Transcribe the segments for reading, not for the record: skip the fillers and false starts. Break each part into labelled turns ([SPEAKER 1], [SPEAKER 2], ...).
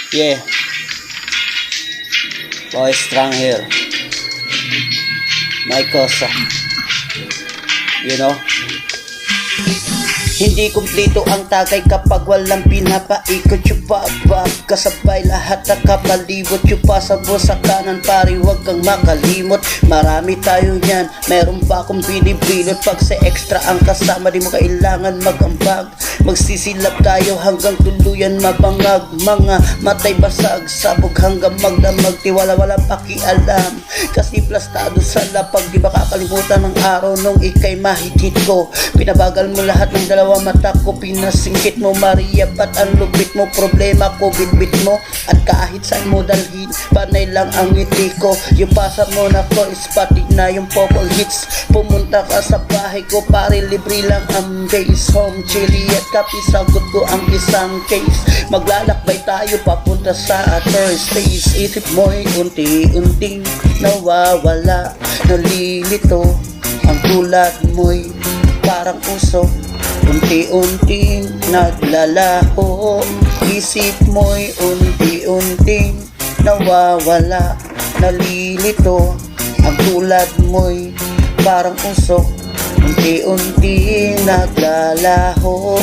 [SPEAKER 1] Yeah, boy strong here. My cosa, you know. Hindi kumpleto ang tagay kapag walang pinapaikot. Yung kasabay lahat na kapalibot. Yung pasabot sa kanan pari wag kang makalimot. Marami tayo yan, meron pa akong binibilot. Pag sa extra ang kasama di mo kailangan magambag. Magsisilap tayo hanggang tuluyan mabangag. Mga matay basag, sabog hanggang magdamag. Tiwala walang pakialam, kasi plastado sa lapag. Di ba kakalimutan ng araw nung ikay mahigit ko. Pinabagal mo lahat ng dalawa mata ko, pinasingkit mo Maria. Ba't ang lupit mo, problema ko, bitbit mo. At kahit saan mo dalhin, panay lang ang ngiti ko. Yung pasa mo na ko, ispati na yung popol hits. Pumunta ka sa bahay ko, pare libre lang ang base. Home chili at kapi, sagot ko ang isang case. Maglalakbay tayo papunta sa third stage. Isip mo'y unti-unting nawawala, nalilito. Ang tulad mo'y parang usok, unti-unting naglalaho. Isip mo'y unti-unting nawawala, nalilito. Ang tulad mo'y parang usok, unti-unting naglalaho.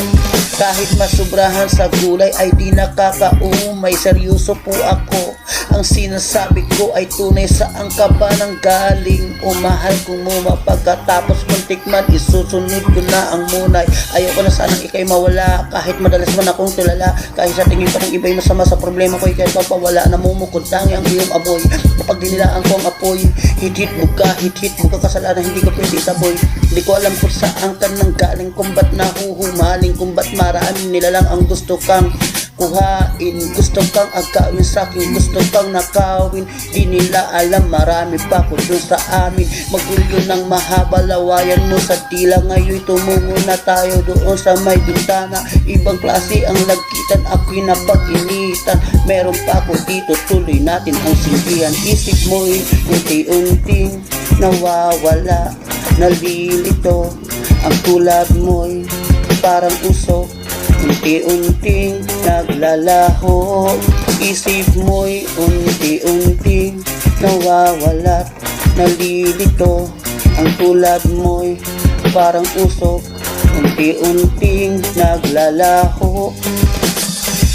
[SPEAKER 1] Kahit masubrahan sa gulay ay di nakakaumay. Seryoso po ako, ang sinasabi ko ay tunay. Saan ka ba nang galing? Umahal kong muma, pagkatapos kong tikman isusunod ko na ang munay. Ayoko na sanang ikay mawala, kahit madalas man akong tulala. Kahit sa tingin pa ng iba'y masama sa problema ko, ikay papawala. Namumukod tangi ang iyong amoy. Kapag dinilaan ko ang apoy, hit-hit buka kasalanan, hindi ko pwede taboy. Hindi ko alam kung saan ka nang galing, kung ba't nahuhumaling, kung ba't maraming nilalang ang gusto kang kuhain. Gusto kang agawin sa'kin, gusto kang nakawin. Di nila alam, marami pa ko dun sa amin. Magulo ng mahaba, lawayan mo sa tila. Ngayon tumungo na tayo doon sa may bintana. Ibang klase ang lagkitan, ako'y napag-initan. Meron pa ko dito, tuloy natin ang sindihan. Isip mo'y unti-unting nawawala, nalilito. Ang tulad mo'y parang usok, unti-unting naglalaho. Isip mo'y unti-unting nawawala, nalilito. Ang tulad mo'y parang usok, unti-unting naglalaho.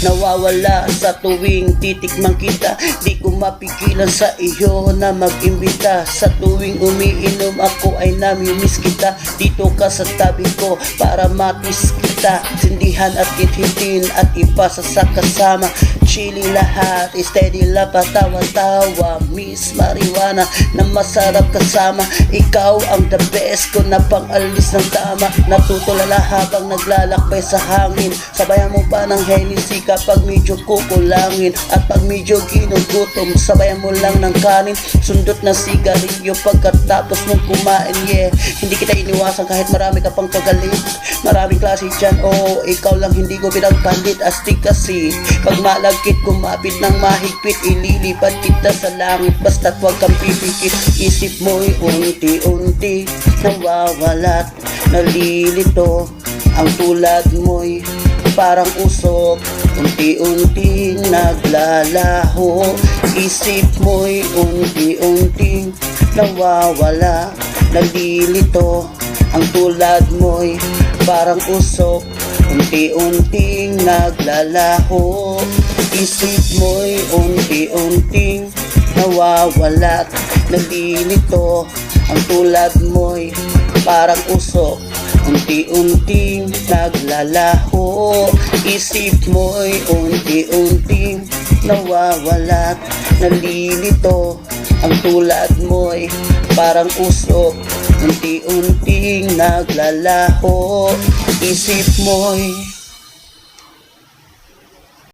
[SPEAKER 1] Nawawala sa tuwing titikman kita. Di ko mapigilan sa iyo na mag-imbita. Sa tuwing umiinom ako ay namimiss kita. Dito ka sa tabi ko para matis kita. Sindihan at kithitin at ipasa sa kasama. Chili lahat, steady lang patawa-tawa. Miss marijuana na masarap kasama. Ikaw ang the best ko na pang-alis ng tama. Natutulala habang naglalakbay sa hangin. Sabayan mo pa ng Hennessy kapag medyo kukulangin. At pag medyo ginugutom, sabayan mo lang ng kanin. Sundot na sigarilyo pagkatapos mong kumain, yeah. Hindi kita iniwasan kahit marami ka pang kagalit. Maraming klase dyan, oh, ikaw lang hindi ko pinagpalit. Astig kasi pag malagkit, kumapit ng mahigpit, ililipat kita sa langit, basta't wag kang pipikit. Isip mo'y unti-unti nawawalat, nalilito. Ang tulad mo'y parang usok, unti-unting naglalaho. Isip mo'y unti-unting nawawala, nalilito. Ang tulad mo'y parang usok, unti-unting naglalaho. Isip mo'y unti-unting nawawala, nalilito. Ang tulad mo'y parang usok, unti-unting naglalaho. Isip mo'y unti-unting nawawala, nalilito. Ang tulad mo'y parang usok, unti-unting naglalaho. Isip mo'y